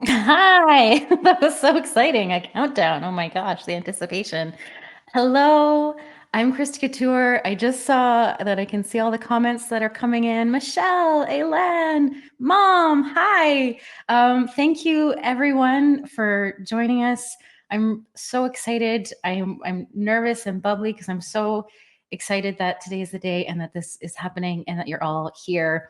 Hi, that was so exciting. A countdown. Oh my gosh, the anticipation. Hello, I'm Christa Couture. I just saw that I can see all the comments that are coming in. Michelle, Alan, Mom, hi. Thank you everyone for joining us. I'm so excited. I'm nervous and bubbly because I'm so excited that today is the day and that this is happening and that you're all here.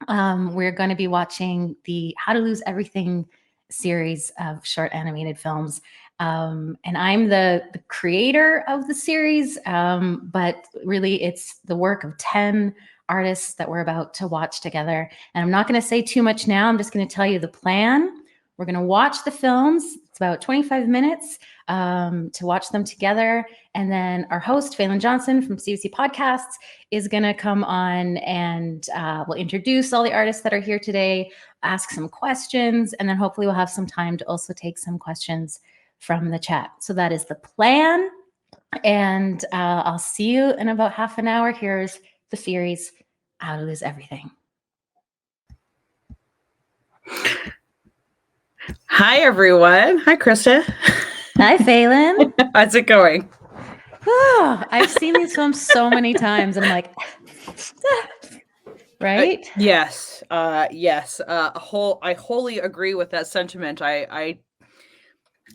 We're going to be watching the How to Lose Everything series of short animated films. And I'm the creator of the series, but really it's the work of 10 artists that we're about to watch together. And I'm not going to say too much now. I'm just going to tell you the plan. We're going to watch the films. It's about 25 minutes to watch them together. And then our host, Phelan Johnson from CBC Podcasts, is going to come on and we'll introduce all the artists that are here today, ask some questions, and then hopefully we'll have some time to also take some questions from the chat. So that is the plan. And I'll see you in about half an hour. Here's the series, How to Lose Everything. Hi, everyone. Hi, Christa. Hi, Phelan. How's it going? Oh, I've seen these films so many times, and I'm like, right? Yes. I wholly agree with that sentiment. I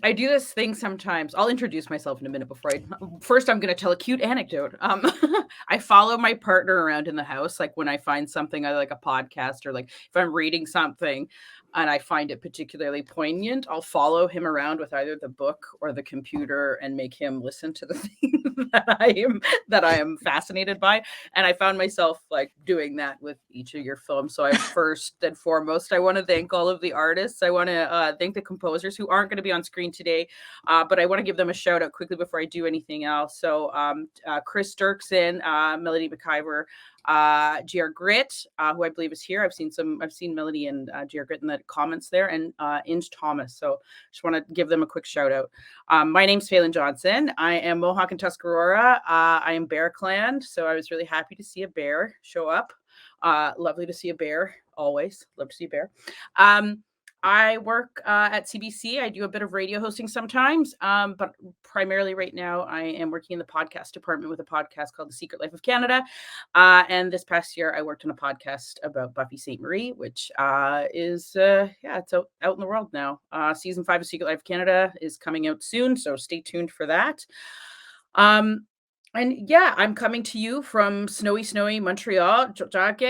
do this thing sometimes. I'll introduce myself in a minute first I'm going to tell a cute anecdote. I follow my partner around in the house. Like when I find something, I like a podcast or like if I'm reading something and I find it particularly poignant, I'll follow him around with either the book or the computer and make him listen to the thing that I am fascinated by. And I found myself like doing that with each of your films. So I first and foremost, I want to thank all of the artists. I want to thank the composers who aren't going to be on screen today, but I want to give them a shout out quickly before I do anything else. So Chris Dirksen, Melody McIver, GR Grit, who I believe is here. I've seen Melody and GR Grit in the comments there, and Inge Thomas. So just want to give them a quick shout out. My name's Phelan Johnson. I am Mohawk and Tuscarora. I am Bear Clan, so I was really happy to see a bear show up. Lovely to see a bear, always. Love to see a bear. I work at CBC. I do a bit of radio hosting sometimes, but primarily right now I am working in the podcast department with a podcast called The Secret Life of Canada. And this past year I worked on a podcast about Buffy St. Marie, which it's out in the world now. Season 5 of Secret Life of Canada is coming out soon, so stay tuned for that. And yeah, I'm coming to you from snowy Montreal, Jacques.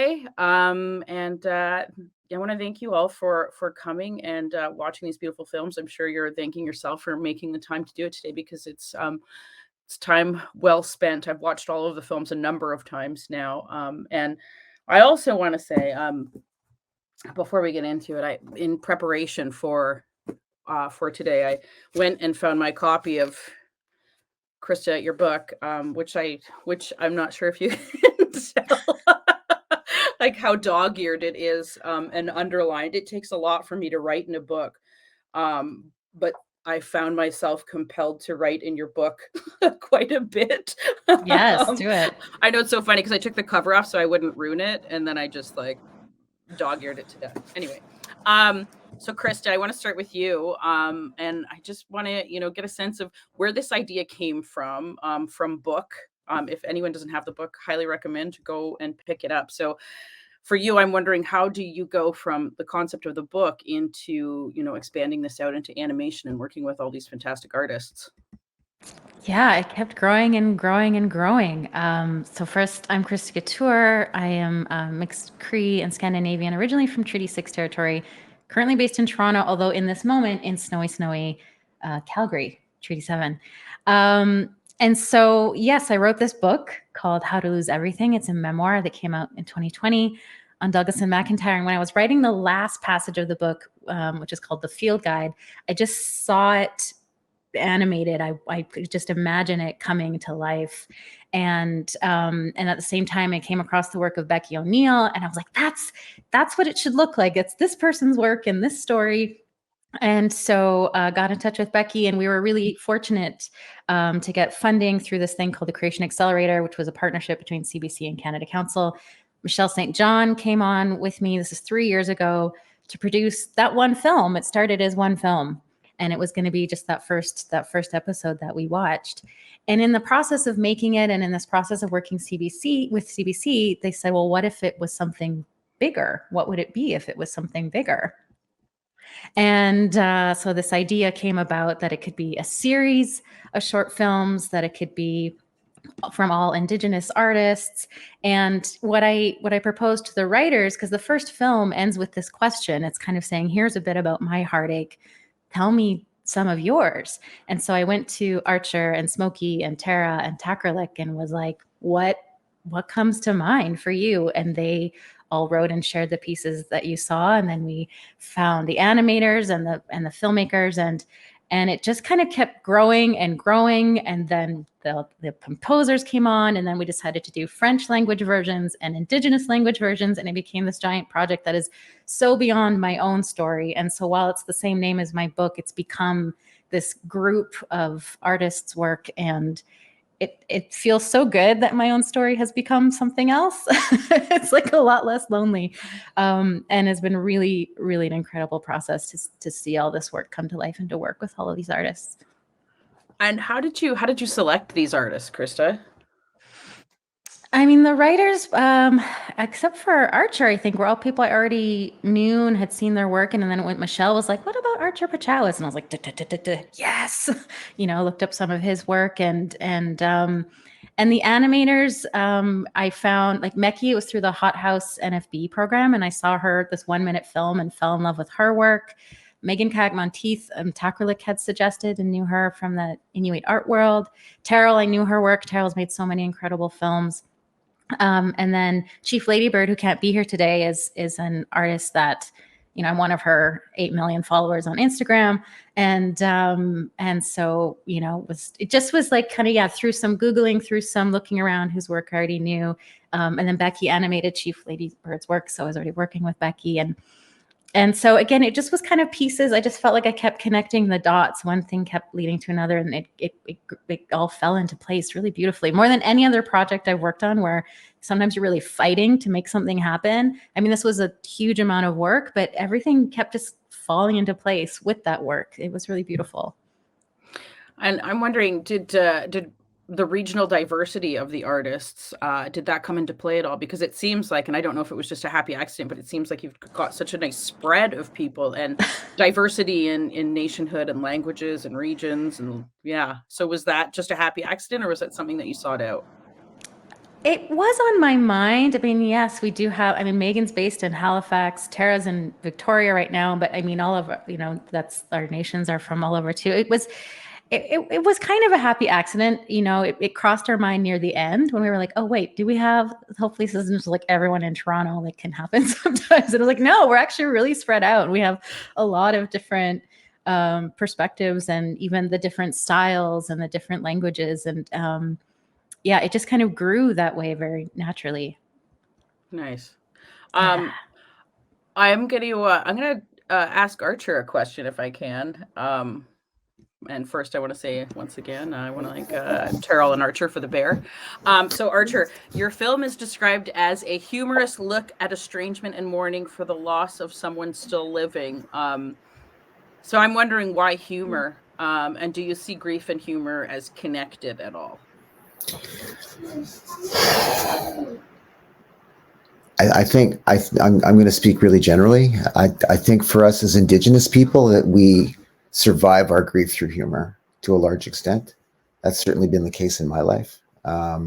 I want to thank you all for coming and watching these beautiful films. I'm sure you're thanking yourself for making the time to do it today because it's time well spent. I've watched all of the films a number of times now, and I also want to say before we get into it, in preparation for today, I went and found my copy of Christa, your book, which I'm not sure if you can tell. Like how dog-eared it is and underlined. It takes a lot for me to write in a book. But I found myself compelled to write in your book quite a bit. Yes, do it. I know it's so funny because I took the cover off so I wouldn't ruin it. And then I just like dog-eared it to death. Anyway. So Christa, I want to start with you. And I just want to, get a sense of where this idea came from book. If anyone doesn't have the book, highly recommend to go and pick it up. So for you, I'm wondering, how do you go from the concept of the book into, expanding this out into animation and working with all these fantastic artists? Yeah, it kept growing and growing and growing. So first, I'm Christa Couture. I am mixed Cree and Scandinavian, originally from Treaty 6 territory, currently based in Toronto, although in this moment in snowy Calgary, Treaty 7. And so, yes, I wrote this book called How to Lose Everything. It's a memoir that came out in 2020 on Douglas and McIntyre. And when I was writing the last passage of the book, which is called The Field Guide, I just saw it animated. I could just imagine it coming to life. And at the same time, I came across the work of Becky O'Neill, and I was like, that's what it should look like. It's this person's work in this story. And so got in touch with Becky, and we were really fortunate to get funding through this thing called the Creation Accelerator, which was a partnership between CBC and Canada Council. Michelle St. John came on with me. This is 3 years ago to produce that one film. It started as one film, and it was going to be just that first episode that we watched. And in the process of making it, and in this process of working with CBC, they said, well, what if it was something bigger? What would it be if it was something bigger? And so this idea came about that it could be a series of short films, that it could be from all Indigenous artists. And what I proposed to the writers, because the first film ends with this question, it's kind of saying, here's a bit about my heartache. Tell me some of yours. And so I went to Archer and Smoki and Tara and Taqralik and was like, what comes to mind for you? And they all wrote and shared the pieces that you saw. And then we found the animators and the filmmakers, and it just kind of kept growing and growing. And then the composers came on, and then we decided to do French language versions and Indigenous language versions. And it became this giant project that is so beyond my own story. And so while it's the same name as my book, it's become this group of artists' work. And it feels so good that my own story has become something else. It's like a lot less lonely, and has been really, really an incredible process to see all this work come to life and to work with all of these artists. And how did you select these artists, Christa? I mean, the writers, except for Archer, I think, were all people I already knew and had seen their work. And then when Michelle was like, what about Archer Pechawis? And I was like, yes, looked up some of his work, and the animators, I found like Meky. It was through the Hot House NFB program. And I saw her, this 1-minute film, and fell in love with her work. Kyak-Monteith, Taqralik had suggested, and knew her from the Inuit art world. Terril, I knew her work. Terril's made so many incredible films. And then Chief Ladybird, who can't be here today, is an artist that, I'm one of her 8 million followers on Instagram. And so, it just was like kind of, through some Googling, through some looking around whose work I already knew. And then Bekky animated Chief Ladybird's work. So I was already working with Bekky, and so again, it just was kind of pieces. I just felt like I kept connecting the dots. One thing kept leading to another, and it all fell into place really beautifully. More than any other project I've worked on, where sometimes you're really fighting to make something happen. I mean, this was a huge amount of work, but everything kept just falling into place with that work. It was really beautiful. And I'm wondering, did the regional diversity of the artists, did that come into play at all? Because it seems like, and I don't know if it was just a happy accident, but it seems like you've got such a nice spread of people and diversity in nationhood and languages and regions. And so was that just a happy accident, or was that something that you sought out? It was on my mind. I mean, yes, we do have, Megan's based in Halifax, Tara's in Victoria right now, but I mean, all of, that's, our nations are from all over too. It was kind of a happy accident. It crossed our mind near the end when we were like, oh wait, do we have, hopefully this isn't just like everyone in Toronto, like can happen sometimes. And I was like, no, we're actually really spread out. We have a lot of different perspectives, and even the different styles and the different languages. And it just kind of grew that way very naturally. Nice. I'm going to ask Archer a question if I can. And first, I want to say once again, I want to thank Terril and Archer for the bear. So Archer, your film is described as a humorous look at estrangement and mourning for the loss of someone still living. So I'm wondering, why humor? And do you see grief and humor as connected at all? I think I'm going to speak really generally. I think for us as Indigenous people, that we survive our grief through humor to a large extent. That's certainly been the case in my life. I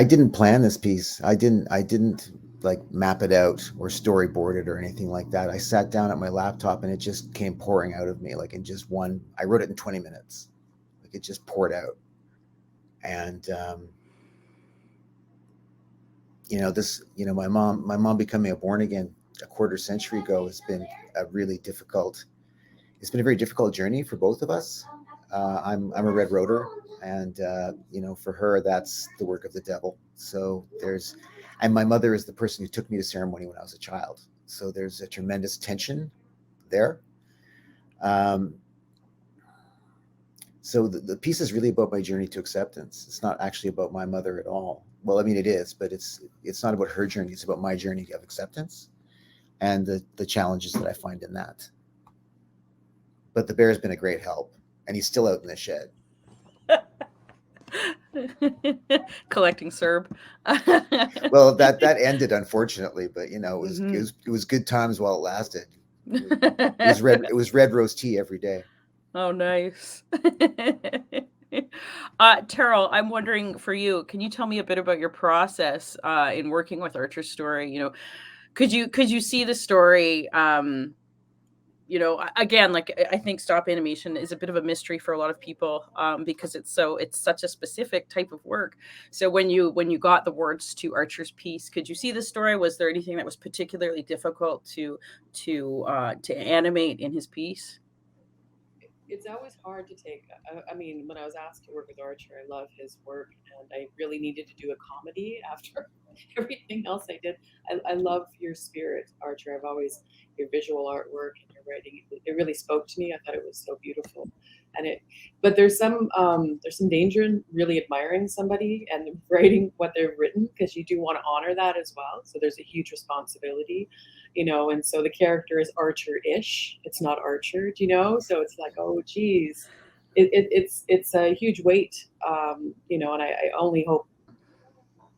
didn't plan this piece. I didn't like map it out or storyboard it or anything like that. I sat down at my laptop and it just came pouring out of me, like in just I wrote it in 20 minutes. Like it just poured out. And my mom becoming a born again a quarter century ago has been a very difficult journey for both of us. I'm a red rotor, and for her, that's the work of the devil. So and my mother is the person who took me to ceremony when I was a child. So there's a tremendous tension there. So the piece is really about my journey to acceptance. It's not actually about my mother at all. Well, I mean, it is, but it's not about her journey. It's about my journey of acceptance and the challenges that I find in that. But the bear's been a great help, and he's still out in the shed. Collecting Serb. Well, that ended, unfortunately, but you know, Mhm. it was good times while it lasted. It was red roast tea every day. Oh, nice. Terril, I'm wondering for you, can you tell me a bit about your process in working with Archer's story? You know, could you see the story? You know, again, like I think stop animation is a bit of a mystery for a lot of people because it's such a specific type of work. So when you got the words to Archer's piece, could you see the story? Was there anything that was particularly difficult to animate in his piece? It's always hard to take. I mean, when I was asked to work with Archer, I love his work, and I really needed to do a comedy after everything else I did. I love your spirit, Archer. I've always your visual artwork and your writing. It really spoke to me. I thought it was so beautiful, but there's some danger in really admiring somebody and writing what they've written, because you do want to honor that as well. So there's a huge responsibility, you know. And so the character is Archer-ish. It's not Archer, you know. So it's like, oh, geez, it's a huge weight, you know. And I only hope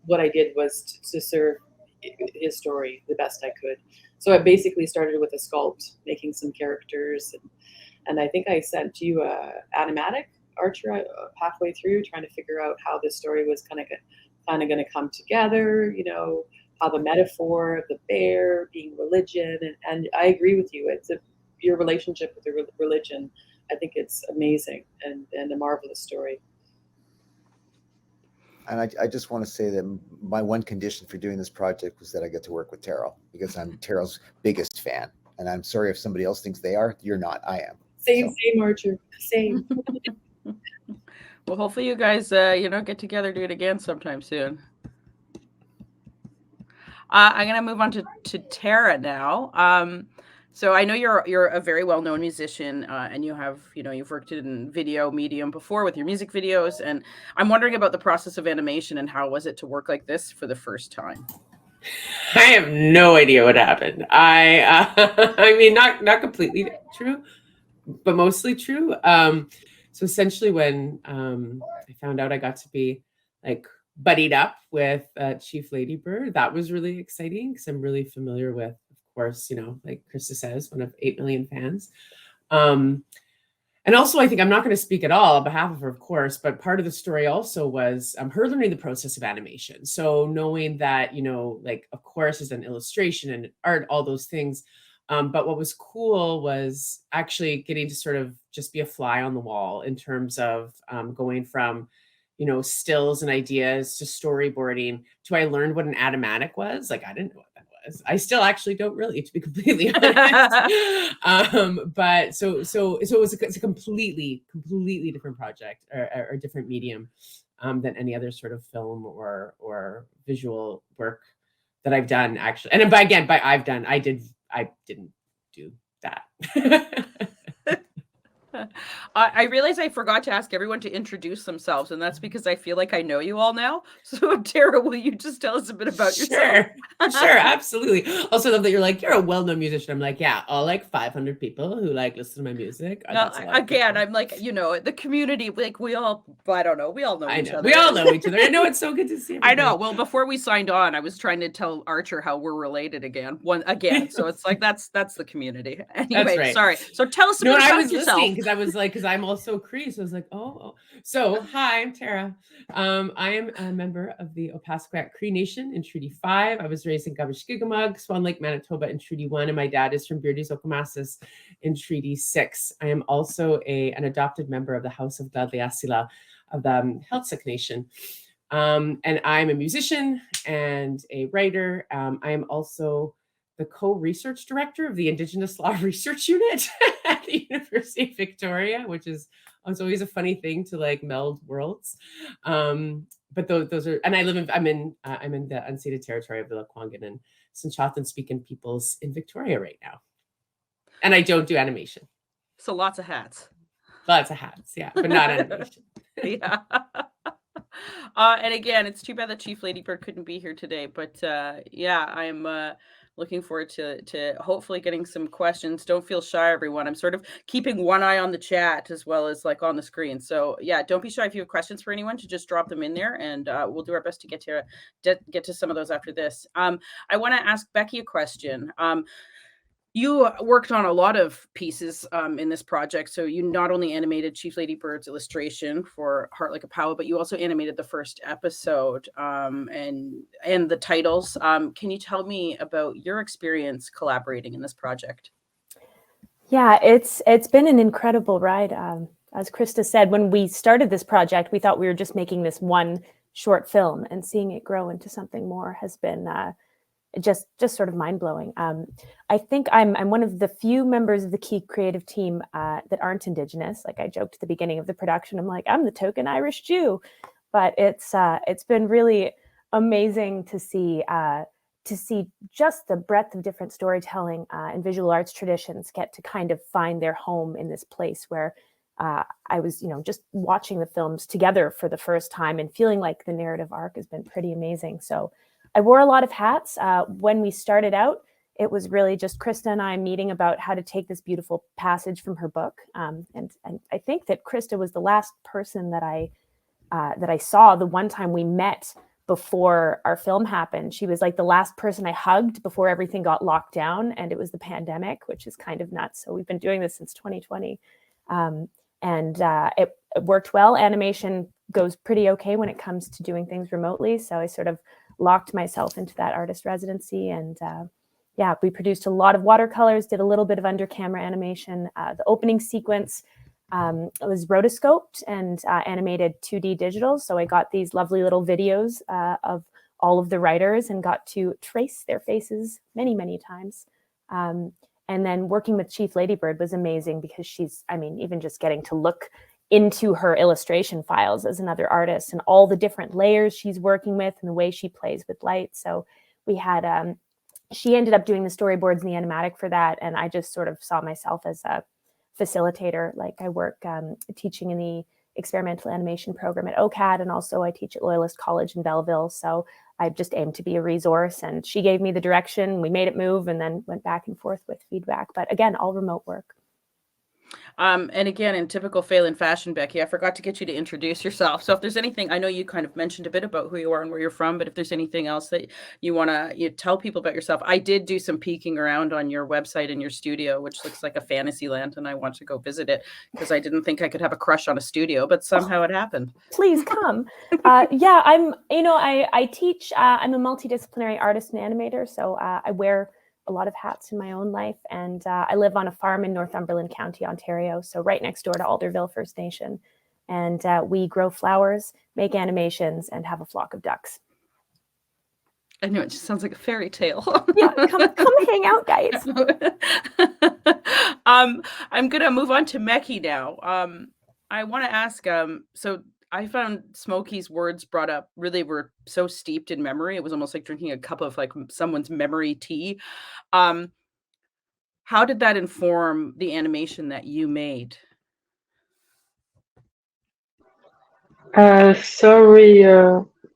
what I did was to serve his story the best I could. So I basically started with a sculpt, making some characters, and I think I sent you a animatic, Archer, halfway through, trying to figure out how this story was kind of going to come together, you know, how the metaphor of the bear being religion, and I agree with you. It's your relationship with the religion. I think it's amazing and a marvelous story. And I just want to say that my one condition for doing this project was that I get to work with Terril, because I'm Terrell's biggest fan. And I'm sorry if somebody else thinks they are. You're not. I am. Same, Archer. Same. Well, hopefully you guys, you know, get together, do it again sometime soon. I'm gonna move on to Tara now. So I know you're a very well-known musician, and you have, you know, you've worked in video medium before with your music videos, and I'm wondering about the process of animation and how was it to work like this for the first time? I have no idea what happened. I mean, not completely true, but mostly true. So essentially, when I found out I got to be like buddied up with Chief Ladybird, that was really exciting because I'm really familiar with, of course, you know, like Christa says, one of 8 million fans. And also, I think I'm not going to speak at all on behalf of her, of course, but part of the story also was her learning the process of animation. So knowing that, you know, like, of course, as an illustration and art, all those things. But what was cool was actually getting to sort of just be a fly on the wall in terms of going from, you know, stills and ideas to storyboarding to I learned what an animatic was. Like, I didn't know what that was. I still actually don't really, to be completely honest. But so it's a completely different project or different medium than any other sort of film or visual work that I've done, actually. And by I've done, I didn't do that. I realize I forgot to ask everyone to introduce themselves, and that's because I feel like I know you all now. So, Tara, will you just tell us a bit about yourself? Sure, absolutely. Also love that you're like, you're a well-known musician. I'm like, yeah, all like 500 people who like listen to my music. No, again, I'm like, you know, the community, like we all, I don't know, we all know each other. We all know each other. I know, it's so good to see everybody. I know. Well, before we signed on, I was trying to tell Archer how we're related again. So it's like that's the community. Anyway, right. Sorry. So tell us about yourself. Because I was like, because I'm also Cree, so I was like, oh. So hi, I'm Tara. I am a member of the Opaskwayak Cree Nation in Treaty 5. I was raised in Gabashgigamug, Swan Lake, Manitoba in Treaty 1, and my dad is from Beardy's Okamasas in Treaty 6. I am also an adopted member of the House of Gladly Asila of the Heiltsuk Nation. And I'm a musician and a writer. I am also the co-research director of the Indigenous Law Research Unit at the University of Victoria, which is it's always a funny thing to like meld worlds. But those are, and I'm in the unceded territory of the Lekwungen and Sinchothan speaking peoples in Victoria right now. And I don't do animation. So lots of hats. Lots of hats, yeah, but not animation. Yeah. And again, it's too bad that Chief Ladybird couldn't be here today, but yeah, I'm looking forward to hopefully getting some questions. Don't feel shy, everyone. I'm sort of keeping one eye on the chat as well as like on the screen. So yeah, don't be shy if you have questions for anyone to just drop them in there, and we'll do our best to get to some of those after this. I want to ask Bekky a question. You worked on a lot of pieces in this project. So you not only animated Chief Ladybird's illustration for Heart Like a Pechawis, but you also animated the first episode and the titles. Can you tell me about your experience collaborating in this project? Yeah, it's been an incredible ride. As Christa said, when we started this project, we thought we were just making this one short film, and seeing it grow into something more has been just sort of mind-blowing. I think I'm one of the few members of the Key creative team that aren't Indigenous. Like I joked at the beginning of the production, I'm like, I'm the token Irish Jew. But it's been really amazing to see just the breadth of different storytelling and visual arts traditions get to kind of find their home in this place where I was, just watching the films together for the first time and feeling like the narrative arc has been pretty amazing. So I wore a lot of hats. When we started out, it was really just Christa and I meeting about how to take this beautiful passage from her book. And I think that Christa was the last person that I saw the one time we met before our film happened. She was like the last person I hugged before everything got locked down, and it was the pandemic, which is kind of nuts. So we've been doing this since 2020. It worked well. Animation goes pretty okay when it comes to doing things remotely. So I sort of locked myself into that artist residency, and we produced a lot of watercolors, did a little bit of under camera animation. The opening sequence was rotoscoped and animated 2D digital. So I got these lovely little videos of all of the writers and got to trace their faces many, many times. And then working with Chief Ladybird was amazing because even just getting to look into her illustration files as another artist and all the different layers she's working with and the way she plays with light. So we had, she ended up doing the storyboards and the animatic for that. And I just sort of saw myself as a facilitator. Like I work teaching in the experimental animation program at OCAD, and also I teach at Loyalist College in Belleville. So I just aimed to be a resource, and she gave me the direction. We made it move and then went back and forth with feedback. But again, all remote work. And again, in typical Phelan fashion, Bekky, I forgot to get you to introduce yourself. So if there's anything, I know you kind of mentioned a bit about who you are and where you're from, but if there's anything else that you want to tell people about yourself. I did do some peeking around on your website and your studio, which looks like a fantasy land, and I want to go visit it because I didn't think I could have a crush on a studio, but somehow it happened. Please come. I teach, I'm a multidisciplinary artist and animator. So I wear a lot of hats in my own life. And I live on a farm in Northumberland County, Ontario. So right next door to Alderville First Nation. And we grow flowers, make animations, and have a flock of ducks. I know, it just sounds like a fairy tale. Yeah, come hang out, guys. I'm going to move on to Meky now. I want to ask, so I found Smoki's words brought up really were so steeped in memory. It was almost like drinking a cup of like someone's memory tea. How did that inform the animation that you made? Sorry,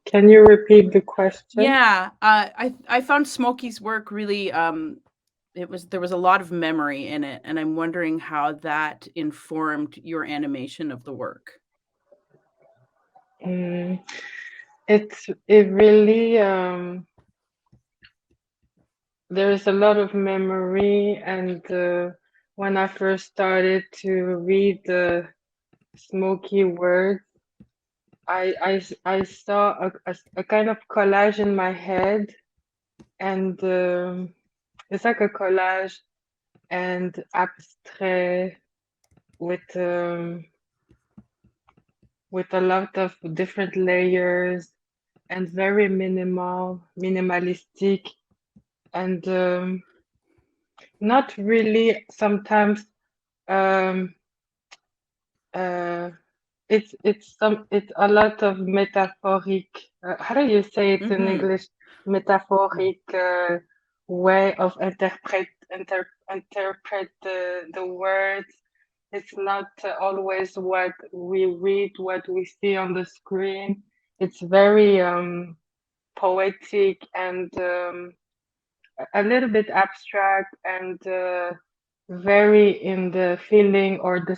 can you repeat the question? Yeah, I found Smoki's work really, there was a lot of memory in it, and I'm wondering how that informed your animation of the work. It really there's a lot of memory, and when I first started to read the Smoki words, I saw a kind of collage in my head, and it's like a collage and abstract with a lot of different layers and very minimalistic, and not really sometimes it's a lot of metaphoric, how do you say it in English, metaphoric way of interpret the words, it's not always what we read, what we see on the screen. It's very poetic and a little bit abstract and very in the feeling or the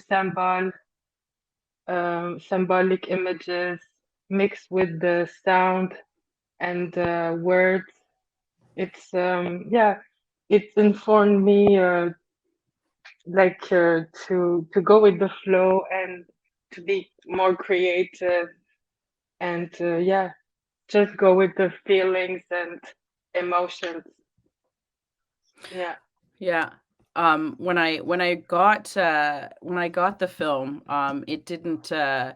symbolic images mixed with the sound and words. It's it's informed me to go with the flow and to be more creative and just go with the feelings and emotions. Yeah. When I got the film, it didn't. I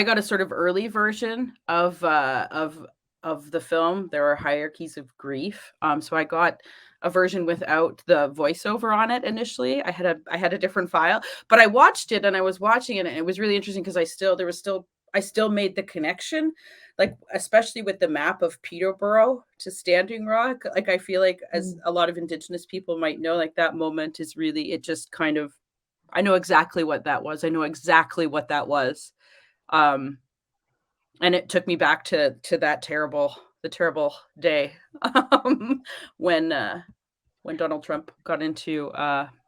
got a sort of early version of the film. There are hierarchies of grief. So I got a version without the voiceover on it initially. I had a different file, but I watched it and I was watching it and it was really interesting because I still made the connection, like especially with the map of Peterborough to Standing Rock. Like I feel like, as a lot of Indigenous people might know, like that moment is really, it just kind of, I know exactly what that was. And it took me back to that terrible day when Donald Trump got into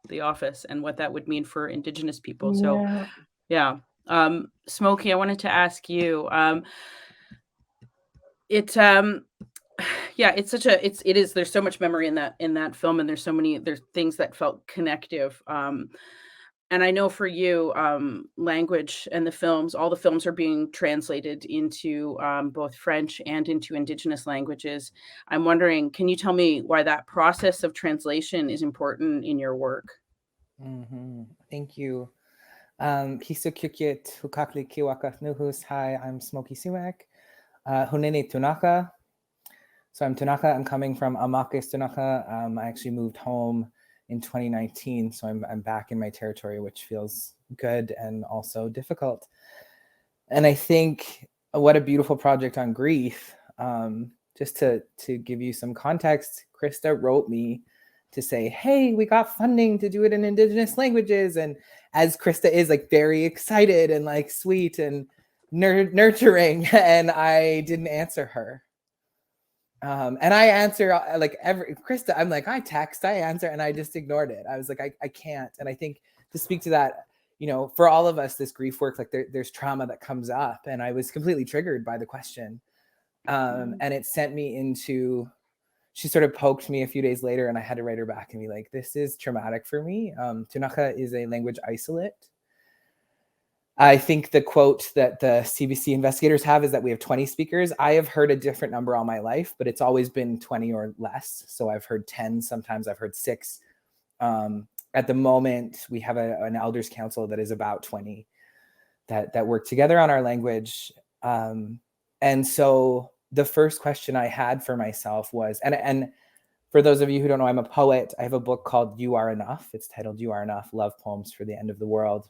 the office and what that would mean for Indigenous people. So yeah. Smoki, I wanted to ask you, it is, there's so much memory in that film, and there's things that felt connective. And I know for you, language and all the films are being translated into both French and into Indigenous languages. I'm wondering, can you tell me why that process of translation is important in your work? Thank you. Kisukukit hukakli kiwakat nuhus. Hi, I'm Smoki Sumac. Hunene Tunaka. So I'm Tunaka. I'm coming from Amakis Tunaka. I actually moved home in 2019, so I'm back in my territory, which feels good and also difficult. And I think what a beautiful project on grief. Just to give you some context, Christa wrote me to say, hey, we got funding to do it in Indigenous languages. And as Christa is, like, very excited and like sweet and nurturing, and I didn't answer her. And I answer like Christa, I'm like, I text, I answer, and I just ignored it. I was like, I can't. And I think to speak to that, for all of us, this grief work, like there's trauma that comes up, and I was completely triggered by the question. And it sent me into, she sort of poked me a few days later, and I had to write her back and be like, this is traumatic for me. Tunaka is a language isolate. I think the quote that the CBC investigators have is that we have 20 speakers. I have heard a different number all my life, but it's always been 20 or less. So I've heard 10, sometimes I've heard 6. At the moment, we have an elders council that is about 20 that work together on our language. And so the first question I had for myself was, and for those of you who don't know, I'm a poet. I have a book called You Are Enough. It's titled You Are Enough, Love Poems for the End of the World.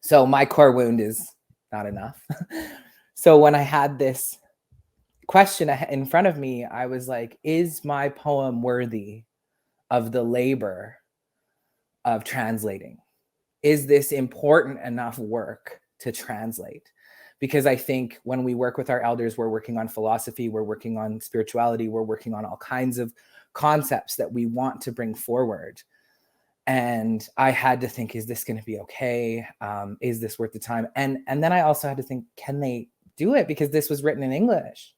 So my core wound is not enough. So when I had this question in front of me, I was like, is my poem worthy of the labor of translating? Is this important enough work to translate? Because I think when we work with our elders, we're working on philosophy, we're working on spirituality, we're working on all kinds of concepts that we want to bring forward. And I had to think, is this going to be okay? Is this worth the time? And then I also had to think, can they do it? Because this was written in English.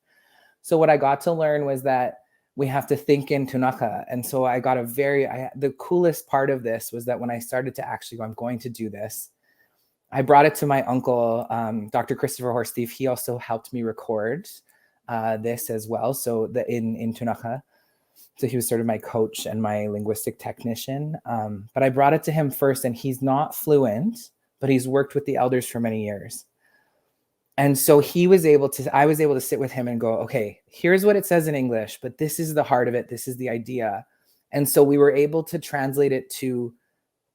So what I got to learn was that we have to think in Tunaka. And so I got the coolest part of this was that when I started to actually go, I'm going to do this, I brought it to my uncle, Dr. Christopher Horsteve. He also helped me record this as well. So in Tunaka. So he was sort of my coach and my linguistic technician. But I brought it to him first, and he's not fluent, but he's worked with the elders for many years. And so I was able to sit with him and go, okay, here's what it says in English, but this is the heart of it. This is the idea. And so we were able to translate it to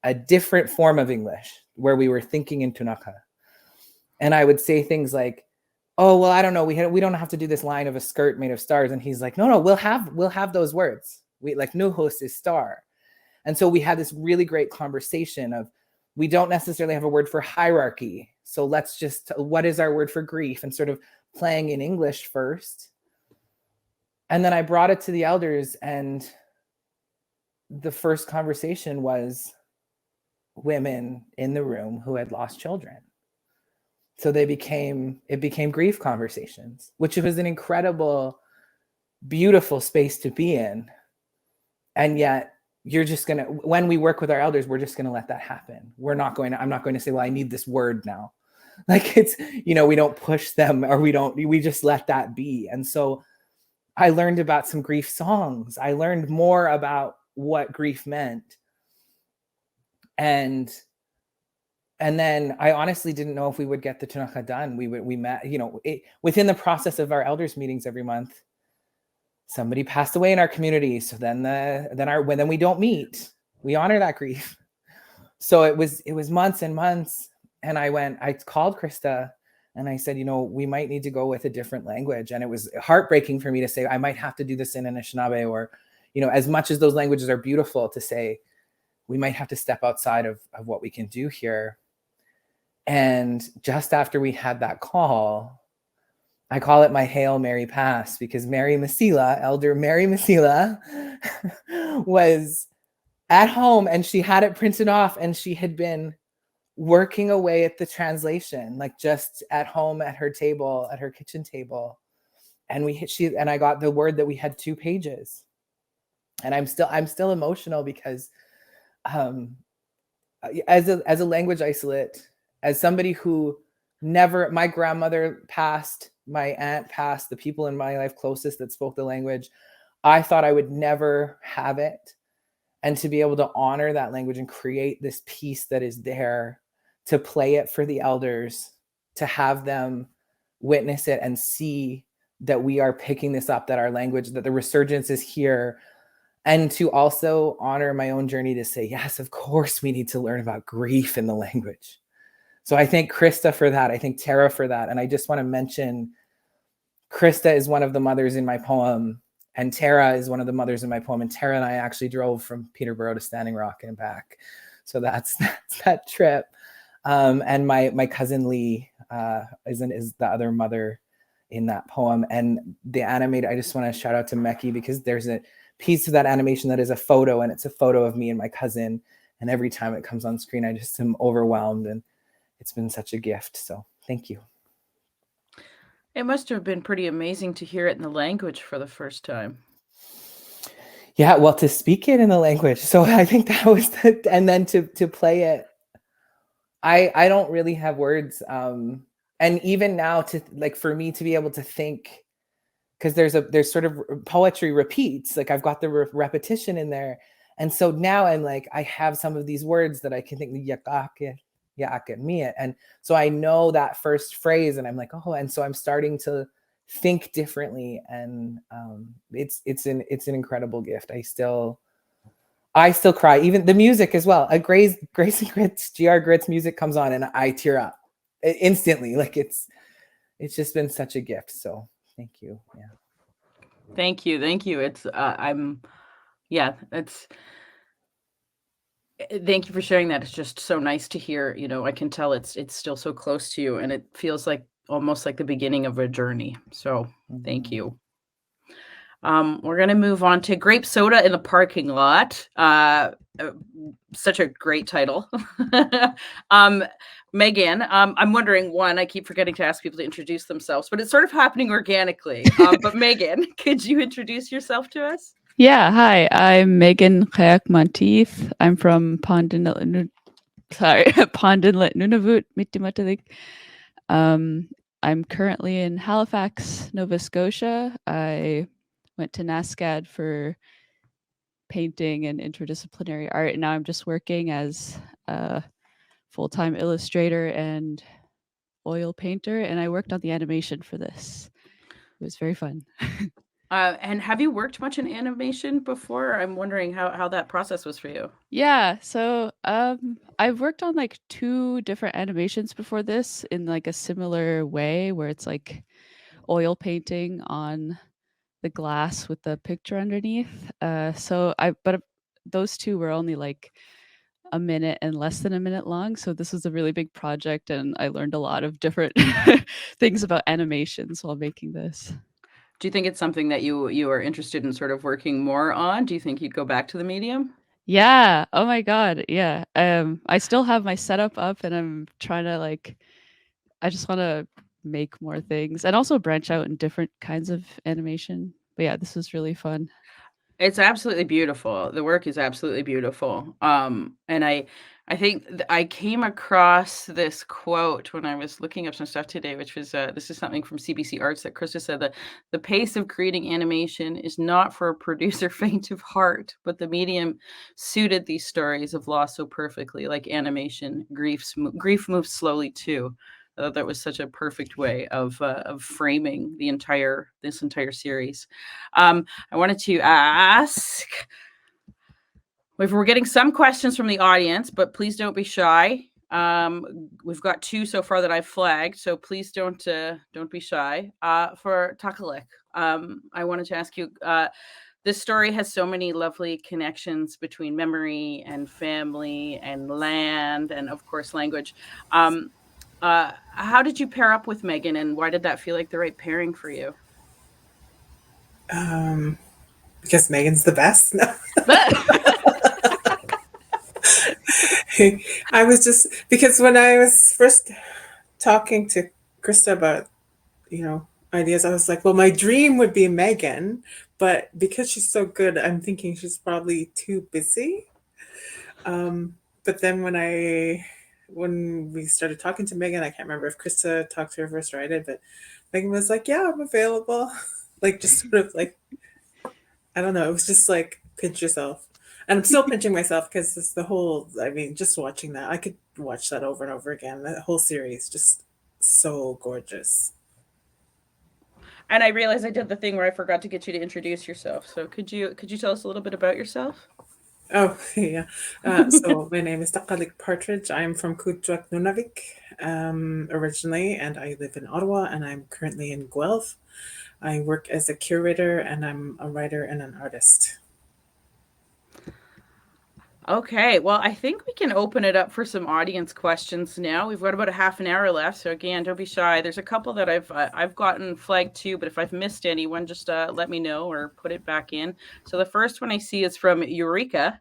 a different form of English where we were thinking in Tunaka. And I would say things like, oh, well, I don't know. We don't have to do this line of a skirt made of stars. And he's like, no, we'll have those words. We like nuhos is star. And so we had this really great conversation of we don't necessarily have a word for hierarchy. So let's just, what is our word for grief? And sort of playing in English first. And then I brought it to the elders, and the first conversation was women in the room who had lost children. So it became grief conversations, which was an incredible, beautiful space to be in. And yet you're just going to, when we work with our elders, we're just going to let that happen. I'm not going to say, well, I need this word now. Like it's, we don't push them, or we just let that be. And so I learned about some grief songs. I learned more about what grief meant. And then I honestly didn't know if we would get the Tunaka done. We met, within the process of our elders meetings every month, somebody passed away in our community. So then when we don't meet, we honor that grief. So it was months and months. And I called Christa and I said, we might need to go with a different language. And it was heartbreaking for me to say, I might have to do this in Anishinaabe, or, as much as those languages are beautiful, to say, we might have to step outside of what we can do here. And just after we had that call, I call it my Hail Mary Pass, because Mary Masila, Elder Mary Masila, was at home and she had it printed off, and she had been working away at the translation, like just at home at her table, at her kitchen table. And I got the word that we had 2 pages. And I'm still emotional because as a language isolate, as somebody who never, my grandmother passed, my aunt passed, the people in my life closest that spoke the language, I thought I would never have it. And to be able to honor that language and create this piece that is there, to play it for the elders, to have them witness it and see that we are picking this up, that our language, that the resurgence is here. And to also honor my own journey to say, yes, of course we need to learn about grief in the language. So I thank Christa for that. I thank Tara for that. And I just want to mention, Christa is one of the mothers in my poem, and Tara is one of the mothers in my poem. And Tara and I actually drove from Peterborough to Standing Rock and back. So that's that trip. And my cousin Lee is the other mother in that poem. And the animator, I just want to shout out to Meky, because there's a piece of that animation that is a photo, and it's a photo of me and my cousin. And every time it comes on screen, I just am overwhelmed, and it's been such a gift. So thank you. It must have been pretty amazing to hear it in the language for the first time. Yeah, well, to speak it in the language. So I think that was and then to play it. I don't really have words. And even now, for me to be able to think, because there's sort of poetry repeats, like I've got the repetition in there. And so now I'm like, I have some of these words that I can think, and so I know that first phrase, and I'm like, oh, and so I'm starting to think differently. And it's an incredible gift. I still cry, even the music as well. Grace and Grits, GR Grits music comes on and I tear up instantly. Like it's just been such a gift. So thank you. Yeah. Thank you. It's thank you for sharing that. It's just so nice to hear. I can tell it's still so close to you, and it feels like almost like the beginning of a journey. So thank you. We're going to move on to Grape Soda in the Parking Lot. Such a great title. Megan, I'm wondering, one, I keep forgetting to ask people to introduce themselves, but it's sort of happening organically. But Megan, could you introduce yourself to us? Yeah, hi, I'm Megan Kyak-Monteith. I'm from Pond-Inlet, Nunavut, Mitimatalik. I'm currently in Halifax, Nova Scotia. I went to NASCAD for painting and interdisciplinary art, and now I'm just working as a full-time illustrator and oil painter, and I worked on the animation for this. It was very fun. And have you worked much in animation before? I'm wondering how that process was for you. Yeah, so I've worked on like 2 different animations before this in like a similar way, where it's like oil painting on the glass with the picture underneath. But those 2 were only like a minute and less than a minute long. So this was a really big project, and I learned a lot of different things about animations while making this. Do you think it's something that you are interested in sort of working more on? Do you think you'd go back to the medium? Yeah. Oh my God. Yeah. I still have my setup up, and I'm trying to I just want to make more things and also branch out in different kinds of animation. But yeah, this was really fun. It's absolutely beautiful. The work is absolutely beautiful. And I think I came across this quote when I was looking up some stuff today, which was this is something from CBC Arts that Christa said that the pace of creating animation is not for a producer faint of heart, but the medium suited these stories of loss so perfectly, like animation. Grief moves slowly too. That was such a perfect way of framing this entire series. I wanted to ask if we're getting some questions from the audience, but please don't be shy. We've got 2 so far that I've flagged, so please don't be shy. For Taqralik, I wanted to ask you. This story has so many lovely connections between memory and family and land and, of course, language. How did you pair up with Megan, and why did that feel like the right pairing for you? Because Megan's the best. No. I was just, because when I was first talking to Christa about, ideas, I was like, well, my dream would be Megan, but because she's so good, I'm thinking she's probably too busy. But then when we started talking to Megan, I can't remember if Christa talked to her first or I did, but Megan was like, yeah, I'm available. Just sort of I don't know. It was just pinch yourself. And I'm still pinching myself because it's just watching that. I could watch that over and over again. That whole series, just so gorgeous. And I realized I did the thing where I forgot to get you to introduce yourself. So could you tell us a little bit about yourself? Oh, yeah. So my name is Taqralik Partridge. I'm from Kyak-Monteith originally, and I live in Ottawa, and I'm currently in Guelph. I work as a curator, and I'm a writer and an artist. Okay, well, I think we can open it up for some audience questions now. We've got about a half an hour left, so again, don't be shy. There's a couple that I've gotten flagged too, but if I've missed anyone, just let me know or put it back in. So the first one I see is from Eureka,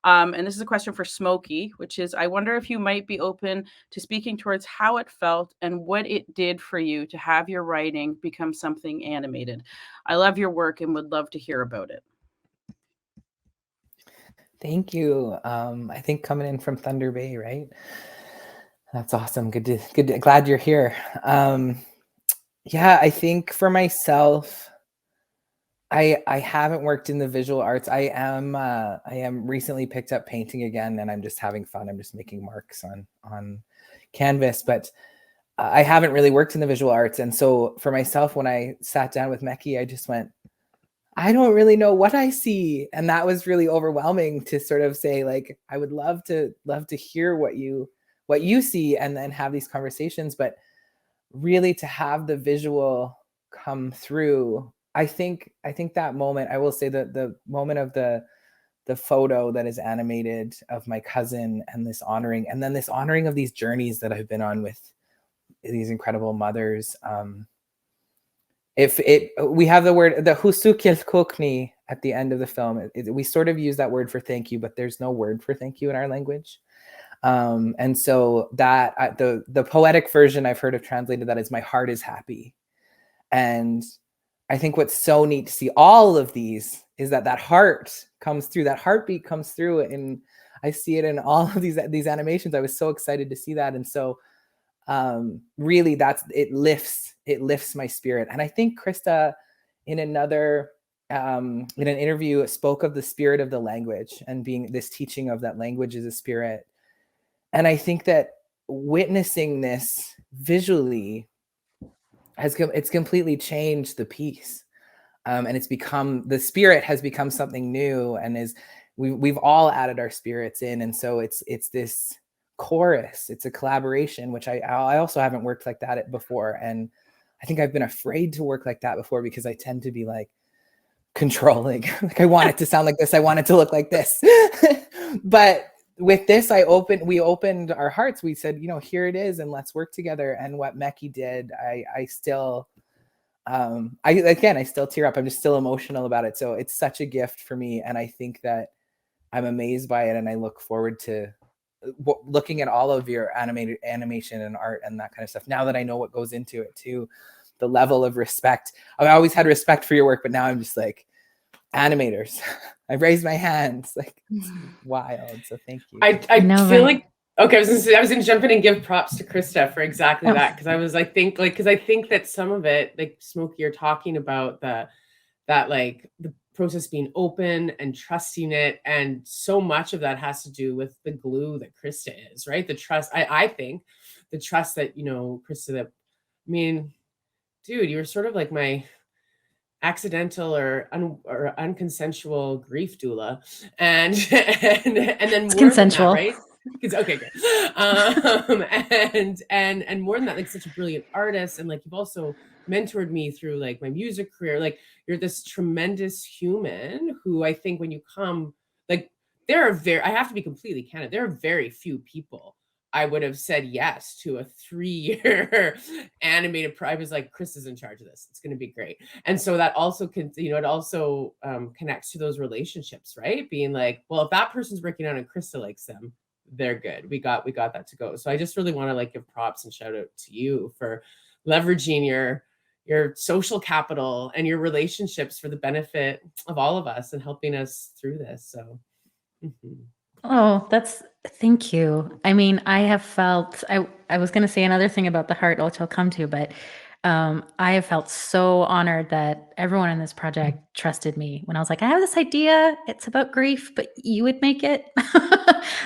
and this is a question for Smoki, which is, I wonder if you might be open to speaking towards how it felt and what it did for you to have your writing become something animated. I love your work and would love to hear about it. Thank you. I think coming in from Thunder Bay, right? That's awesome. Glad you're here. Yeah, I think for myself, I haven't worked in the visual arts. I am recently picked up painting again, and I'm just having fun. I'm just making marks on canvas, but I haven't really worked in the visual arts. And so for myself, when I sat down with Meky, I just went, I don't really know what I see. And that was really overwhelming to sort of say, I would love to hear what you see and then have these conversations, but really to have the visual come through. I think that moment, I will say that the moment of the photo that is animated of my cousin and this honoring, and then this honoring of these journeys that I've been on with these incredible mothers. We have the word, the husukil kokni at the end of the film. We sort of use that word for thank you, but there's no word for thank you in our language. And so that the poetic version I've heard of translated that as my heart is happy. And I think what's so neat to see all of these is that heart comes through, that heartbeat comes through. And I see it in all of these animations. I was so excited to see that. And so really it lifts my spirit. And I think Christa in an interview spoke of the spirit of the language and being this teaching of that language is a spirit. And I think that witnessing this visually it's completely changed the piece. And the spirit has become something new, and we've all added our spirits in. And so it's this chorus, it's a collaboration, which I also haven't worked like that before. And I think I've been afraid to work like that before because I tend to be controlling. I want it to sound like this. I want it to look like this. But with this, we opened our hearts. We said, here it is, and let's work together. And what Meky did, I still, I still tear up. I'm just still emotional about it. So it's such a gift for me. And I think that I'm amazed by it. And I look forward to looking at all of your animation and art and that kind of stuff. Now that I know what goes into it too, the level of respect. I've always had respect for your work, but now I'm just like, animators. I've raised my hands. Like, it's wild. So thank you. I feel like, okay, I was going to jump in and give props to Christa for exactly that. Cause I think that some of it, like Smoki, you're talking about the process being open and trusting it. And so much of that has to do with the glue that Christa is, right? The trust, I think the trust that, Christa, that, I mean, dude, you were sort of like my accidental or unconsensual grief doula, and then it's more consensual, than that, right? Okay, good. And more than that, like such a brilliant artist, and like you've also mentored me through like my music career. Like you're this tremendous human who I think when you come, like I have to be completely candid. There are very few people I would have said yes to a 3-year animated. I was like, Chris is in charge of this. It's going to be great. And so that also it also connects to those relationships, right? Being like, well, if that person's working out and Christa likes them, they're good. We got that to go. So I just really want to like give props and shout out to you for leveraging your social capital and your relationships for the benefit of all of us and helping us through this. So. Oh, thank you. I mean, I have felt, I was going to say another thing about the heart, which I'll come to, but I have felt so honored that everyone in this project trusted me when I was like, I have this idea, it's about grief, but you would make it.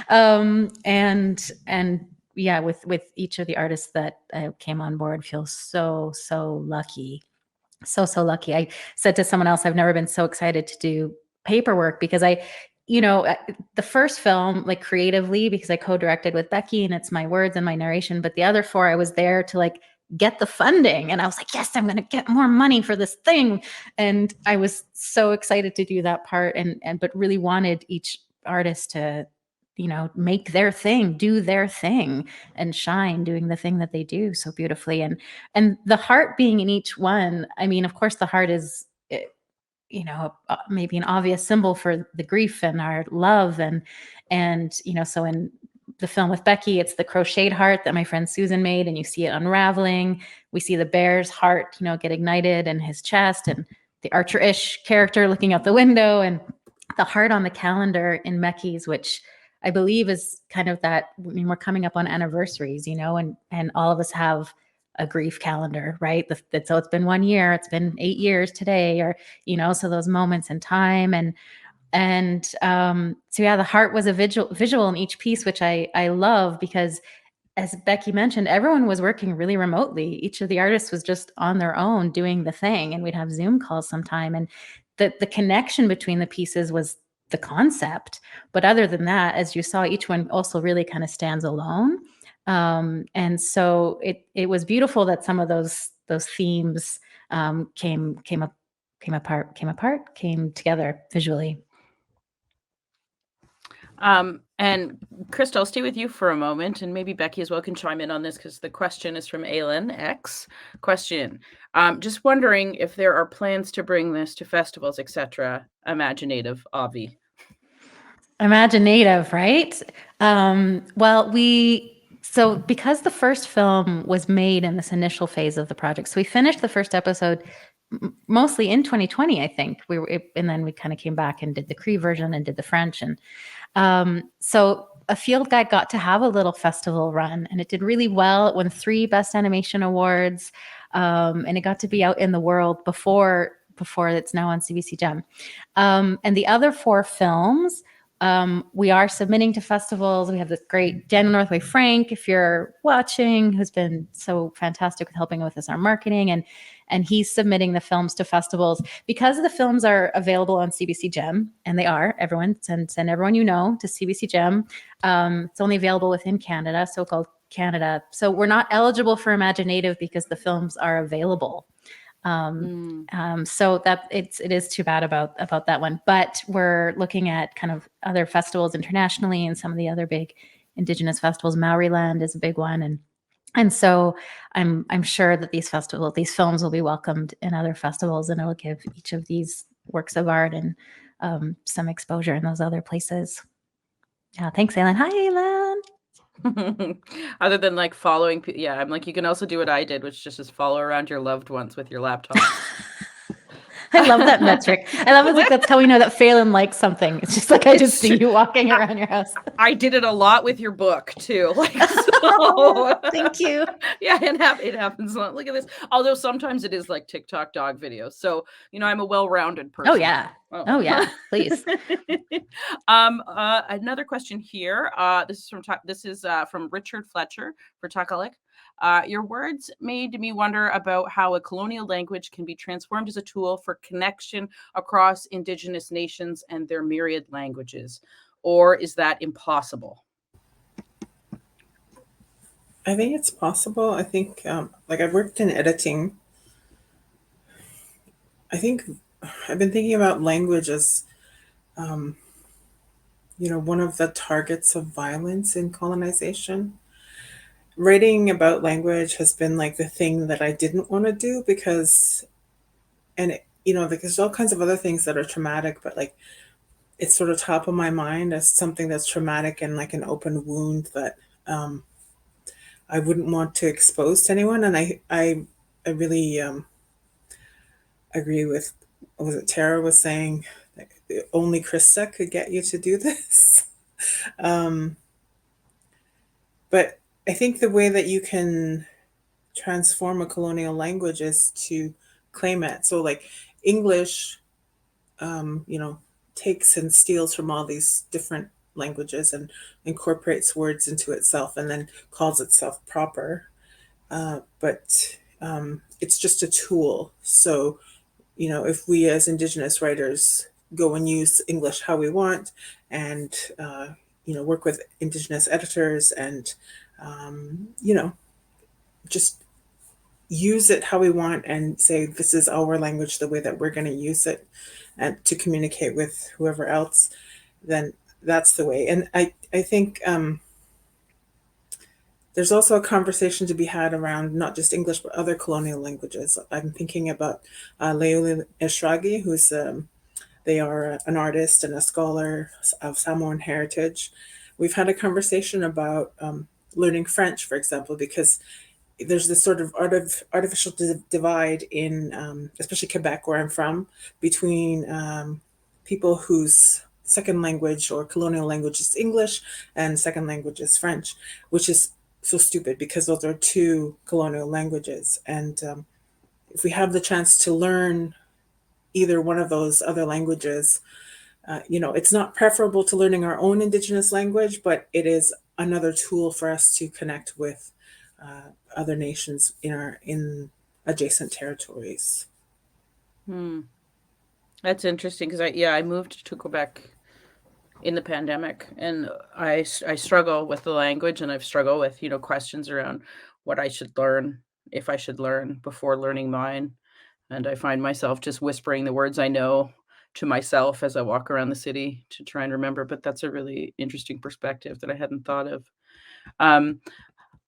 And yeah, with each of the artists that came on board, feel so lucky. So lucky. I said to someone else, I've never been so excited to do paperwork because the first film, like creatively, because I co-directed with Becky and it's my words and my narration, but the other 4, I was there to like get the funding. And I was like, yes, I'm going to get more money for this thing. And I was so excited to do that part but really wanted each artist to, make their thing, do their thing and shine doing the thing that they do so beautifully. And the heart being in each one. I mean, of course the heart is, maybe an obvious symbol for the grief and our love. And so in the film with Becky, it's the crocheted heart that my friend Susan made, and you see it unraveling. We see the bear's heart, get ignited in his chest, and the Archer-ish character looking out the window, and the heart on the calendar in Meky's, which I believe is kind of that, I mean, we're coming up on anniversaries, and all of us have a grief calendar, right? So it's been 1 year, it's been 8 years today, or, so those moments in time. And so yeah, the heart was a visual in each piece, which I love because as Becky mentioned, everyone was working really remotely. Each of the artists was just on their own doing the thing, and we'd have Zoom calls sometime. And the connection between the pieces was the concept. But other than that, as you saw, each one also really kind of stands alone. And so it was beautiful that some of those themes came together visually. And Christa, I'll stay with you for a moment, and maybe Becky as well can chime in on this because the question is from Aylin X. Question: just wondering if there are plans to bring this to festivals, etc. Imaginative, Avi. Imaginative, right? So because the first film was made in this initial phase of the project, so we finished the first episode mostly in 2020, I think. And then we kind of came back and did the Cree version and did the French. And so A Field Guide got to have a little festival run, and it did really well. It won 3 Best Animation Awards, and it got to be out in the world before it's now on CBC Gem. And the other 4 films, we are submitting to festivals. We have this great Daniel Northway Frank, if you're watching, who's been so fantastic with helping with us our marketing, and he's submitting the films to festivals because the films are available on CBC Gem, and they are. Everyone send everyone to CBC Gem. It's only available within Canada, so-called Canada. So we're not eligible for Imaginative because the films are available. So that it is too bad about that one. But we're looking at kind of other festivals internationally and some of the other big Indigenous festivals. Maoriland is a big one, and so I'm sure that these films will be welcomed in other festivals, and it will give each of these works of art and some exposure in those other places. Yeah, thanks, Aylin. Hi, Aylin. Other than like following, yeah, I'm like, you can also do what I did, which just follow around your loved ones with your laptop. I love that metric. I love it. Like that's how we know that Phelan likes something. It's just like I just see you walking around your house. I did it a lot with your book too. Like, so, thank you. Yeah, it happens a lot. Look at this. Although sometimes it is like TikTok dog videos. So I'm a well-rounded person. Oh yeah. Oh yeah. Please. Another question here. This is from Richard Fletcher for Taqralik. Your words made me wonder about how a colonial language can be transformed as a tool for connection across Indigenous nations and their myriad languages. Or is that impossible? I think it's possible. I think, like I've worked in editing. I think I've been thinking about language as, one of the targets of violence in colonization. Writing about language has been like the thing that I didn't want to do because there's all kinds of other things that are traumatic, but like it's sort of top of my mind as something that's traumatic and like an open wound that I wouldn't want to expose to anyone. And I really agree with, was it Terril was saying, like, only Christa could get you to do this. But I think the way that you can transform a colonial language is to claim it. So like English, takes and steals from all these different languages and incorporates words into itself and then calls itself proper. But it's just a tool. So, if we as Indigenous writers go and use English how we want and, work with Indigenous editors and, just use it how we want and say, this is our language, the way that we're going to use it and to communicate with whoever else, then that's the way. And I think there's also a conversation to be had around not just English, but other colonial languages. I'm thinking about Leoli Eshragi, who's they are an artist and a scholar of Samoan heritage. We've had a conversation about learning French, for example, because there's this sort of artificial divide in, especially Quebec, where I'm from, between people whose second language or colonial language is English and second language is French, which is so stupid because those are two colonial languages. And if we have the chance to learn either one of those other languages, it's not preferable to learning our own Indigenous language, but it is another tool for us to connect with other nations in adjacent territories. That's interesting because I moved to Quebec in the pandemic, and I struggle with the language, and I've struggled with questions around what I should learn, if I should learn before learning mine, and I find myself just whispering the words I know to myself as I walk around the city to try and remember. But that's a really interesting perspective that I hadn't thought of.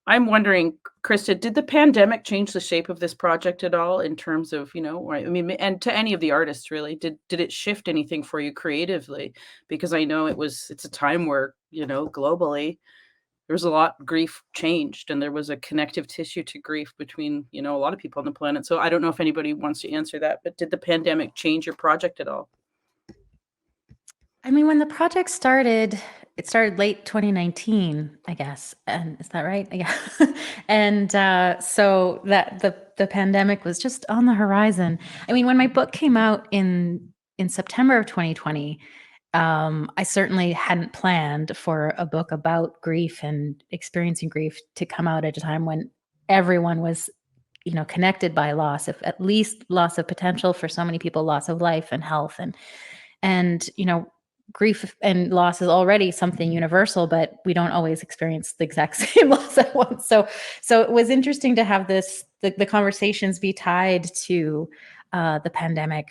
I'm wondering, Christa, did the pandemic change the shape of this project at all in terms of, and to any of the artists really, did it shift anything for you creatively? Because I know it's a time where, globally, there was a lot, grief changed, and there was a connective tissue to grief between, a lot of people on the planet. So I don't know if anybody wants to answer that, but did the pandemic change your project at all? I mean, when the project started, it started late 2019, I guess. And is that right? Yeah. And so that the pandemic was just on the horizon. I mean, when my book came out in September of 2020, I certainly hadn't planned for a book about grief and experiencing grief to come out at a time when everyone was, connected by loss, if at least loss of potential for so many people, loss of life and health. And grief and loss is already something universal, but we don't always experience the exact same loss at once. So it was interesting to have the conversations be tied to the pandemic.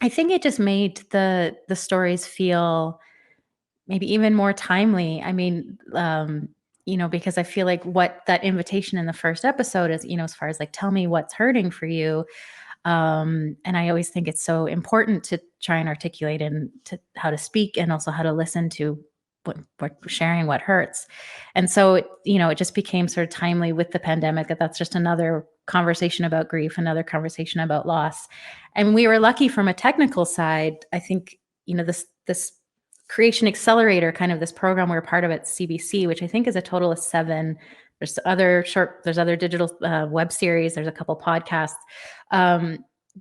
I think it just made the stories feel maybe even more timely. I mean, because I feel like what that invitation in the first episode is, as far as like, tell me what's hurting for you. And I always think it's so important to try and articulate and to how to speak and also how to listen to what sharing what hurts. And so, it just became sort of timely with the pandemic that's just another conversation about grief, another conversation about loss. And we were lucky from a technical side. I think, this Creation Accelerator, kind of this program we're part of at CBC, which I think is a total of 7. There's other digital web series. There's a couple podcasts.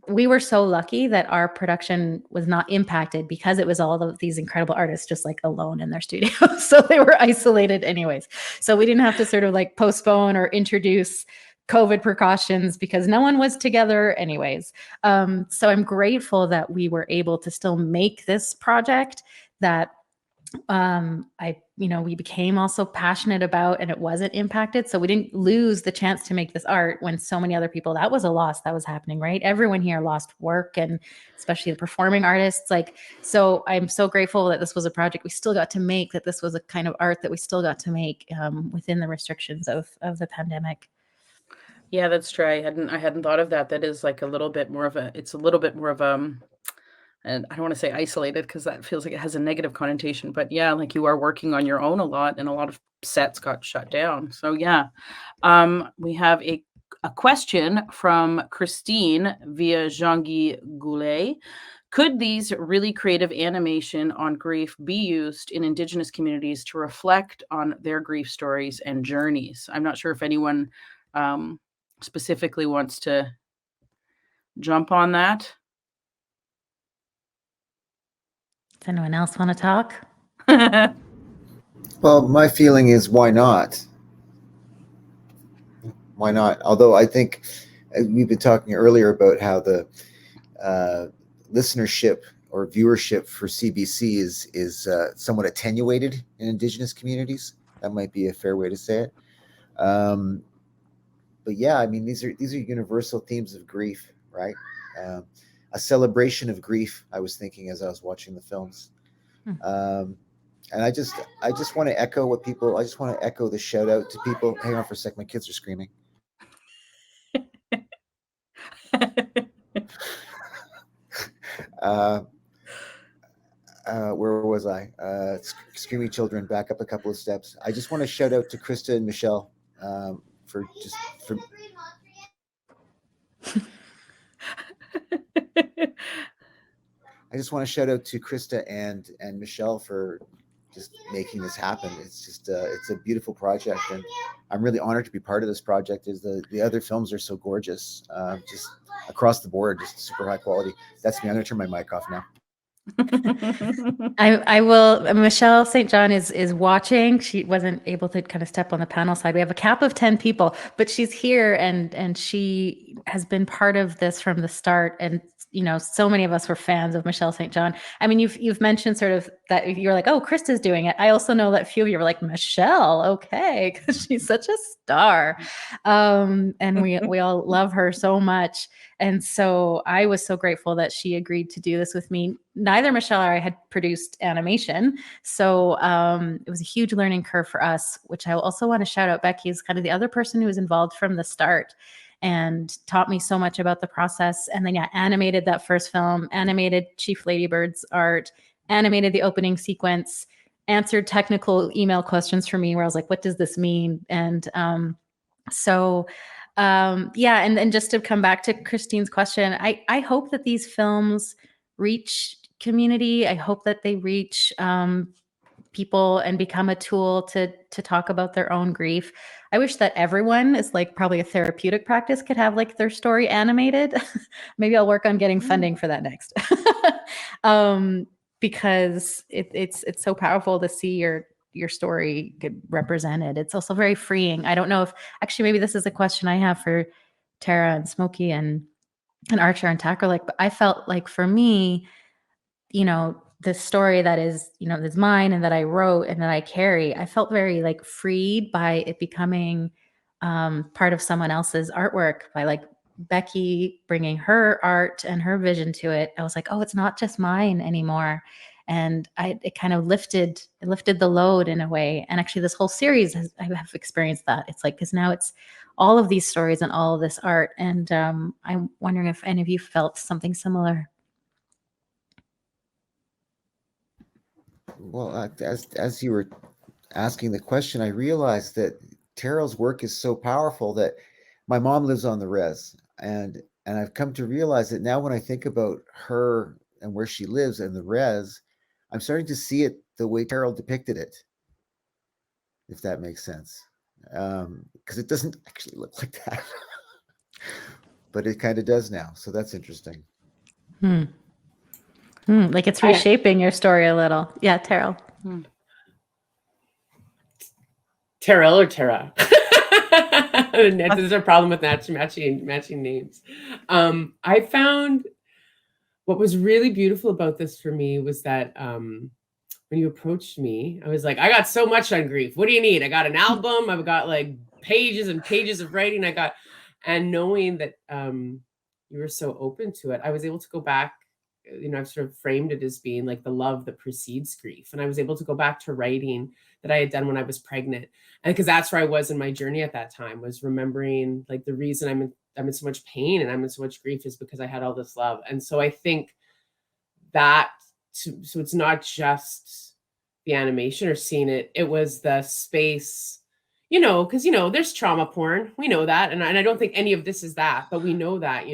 We were so lucky that our production was not impacted because it was all of these incredible artists just like alone in their studios. So they were isolated anyways. So we didn't have to sort of like postpone or introduce COVID precautions because no one was together anyways. So I'm grateful that we were able to still make this project that we became also passionate about, and it wasn't impacted. So we didn't lose the chance to make this art when so many other people, that was a loss that was happening, right? Everyone here lost work, and especially the performing artists. So I'm so grateful that this was a project we still got to make, that this was a kind of art that we still got to make within the restrictions of the pandemic. Yeah, that's true. I hadn't thought of that. That is like a little bit more of and I don't want to say isolated because that feels like it has a negative connotation, but yeah, like you are working on your own a lot and a lot of sets got shut down. So yeah. We have a question from Christine via Jean-Guy Goulet. Could these really creative animation on grief be used in Indigenous communities to reflect on their grief stories and journeys? I'm not sure if anyone specifically wants to jump on that. Does anyone else want to talk? Well, my feeling is why not? Why not? Although I think we've been talking earlier about how the listenership or viewership for CBC is somewhat attenuated in Indigenous communities. That might be a fair way to say it. But yeah, I mean, these are universal themes of grief, right? A celebration of grief, I was thinking as I was watching the films. And I just want to echo the shout out to people. Hang on for a sec, my kids are screaming. Where was I? Screaming children, back up a couple of steps. I just want to shout out to Christa and Michelle for I just want to shout out to Christa and Michelle for just making this happen. It's just it's a beautiful project, and I'm really honored to be part of this project. As the other films are so gorgeous, just across the board, just super high quality. That's me. I'm gonna turn my mic off now. I will. Michelle St. John is watching. She wasn't able to kind of step on the panel side. We have a cap of 10 people, but she's here and she has been part of this from the start. And so many of us were fans of Michelle St. John. I mean, you've mentioned sort of that you're like, oh, Christa's doing it. I also know that a few of you were like, Michelle, okay, because she's such a star, and we all love her so much. And so I was so grateful that she agreed to do this with me. Neither Michelle or I had produced animation, so it was a huge learning curve for us. Which I also want to shout out. Bekky is kind of the other person who was involved from the start and taught me so much about the process. And then, animated that first film, animated Chief Ladybird's art, animated the opening sequence, answered technical email questions for me where I was like, what does this mean? And and just to come back to Christine's question, I hope that these films reach community. I hope that they reach people and become a tool to talk about their own grief. I wish that everyone is like probably a therapeutic practice could have like their story animated. Maybe I'll work on getting funding for that next. Because it's so powerful to see your story get represented. It's also very freeing. I don't know if actually maybe this is a question I have for Tara and Smoki and Archer and Taqralik, but I felt like for me, this story that is, that's mine and that I wrote and that I carry, I felt very like freed by it becoming part of someone else's artwork, by like Bekky bringing her art and her vision to it. I was like, oh, it's not just mine anymore. And it kind of lifted the load in a way. And actually this whole series I have experienced that. It's like, because now it's all of these stories and all of this art. And I'm wondering if any of you felt something similar. Well, as you were asking the question, I realized that Terril's work is so powerful that my mom lives on the res, and I've come to realize that now when I think about her and where she lives and the res, I'm starting to see it the way Terril depicted it, if that makes sense, because it doesn't actually look like that, but it kind of does now. So that's interesting. Like it's reshaping your story a little. Yeah, Terril. Terril or Tara? There's a problem with matching names. I found what was really beautiful about this for me was that when you approached me, I was like, I got so much on grief. What do you need? I got an album. I've got like pages and pages of writing. And knowing that you were so open to it, I was able to go back. I've sort of framed it as being like the love that precedes grief. And I was able to go back to writing that I had done when I was pregnant. And because that's where I was in my journey at that time, was remembering like the reason I'm in so much pain and I'm in so much grief is because I had all this love. And so I think that, so it's not just the animation or seeing it, it was the space, because, there's trauma porn. We know that. And I don't think any of this is that, but we know that,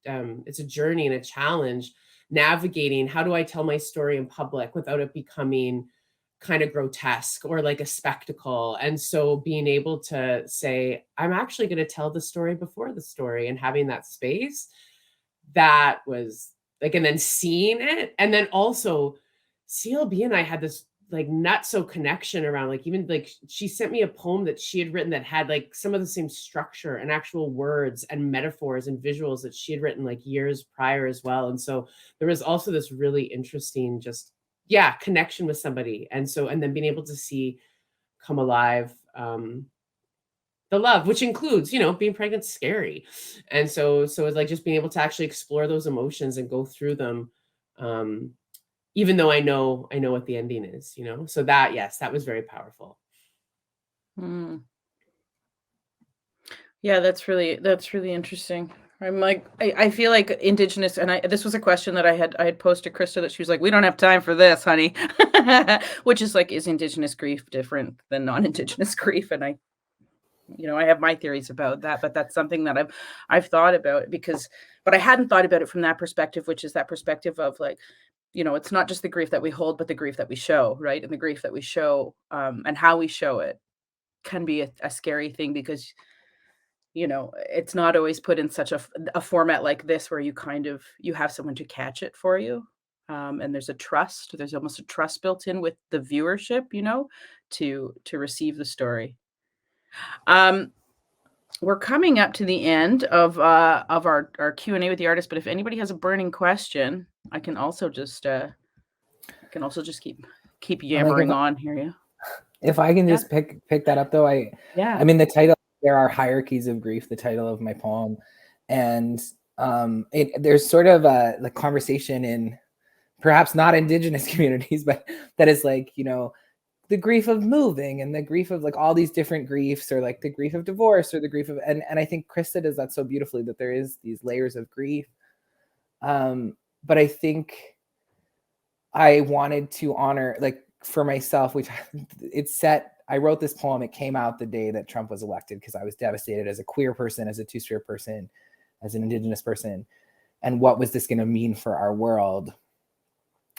and it's a journey and a challenge navigating how do I tell my story in public without it becoming kind of grotesque or like a spectacle. And so being able to say, I'm actually going to tell the story before the story, and having that space, that was like, and then seeing it. And then also CLB and I had this like nutso connection around, like, even like she sent me a poem that she had written that had like some of the same structure and actual words and metaphors and visuals that she had written like years prior as well. And so there was also this really interesting connection with somebody. And then being able to see come alive the love, which includes, being pregnant, scary. And so it's like just being able to actually explore those emotions and go through them. Even though I know what the ending is, so that, yes, that was very powerful. Yeah, that's really interesting. I'm like, I feel like Indigenous, and this was a question that I had posed to Christa, that she was like, we don't have time for this, honey, which is like, is Indigenous grief different than non-Indigenous grief? And I have my theories about that, but that's something that I've thought about, but I hadn't thought about it from that perspective, which is that perspective of like, it's not just the grief that we hold, but the grief that we show, right? And the grief that we show, and how we show it can be a scary thing, because, it's not always put in such a format like this, where you have someone to catch it for you. And there's almost a trust built in with the viewership, to receive the story. We're coming up to the end of our Q&A with the artist, but if anybody has a burning question, I can also just keep yammering on here. If I can just pick that up, though, I mean, the title, there are hierarchies of grief, the title of my poem, and there's sort of a conversation in perhaps not Indigenous communities, but that is like, the grief of moving and the grief of like all these different griefs, or like the grief of divorce, or the grief of, and I think Christa does that so beautifully, that there is these layers of grief. But I think I wanted to honor, like for myself, I wrote this poem, it came out the day that Trump was elected, because I was devastated as a queer person, as a two-spirit person, as an Indigenous person, and what was this going to mean for our world?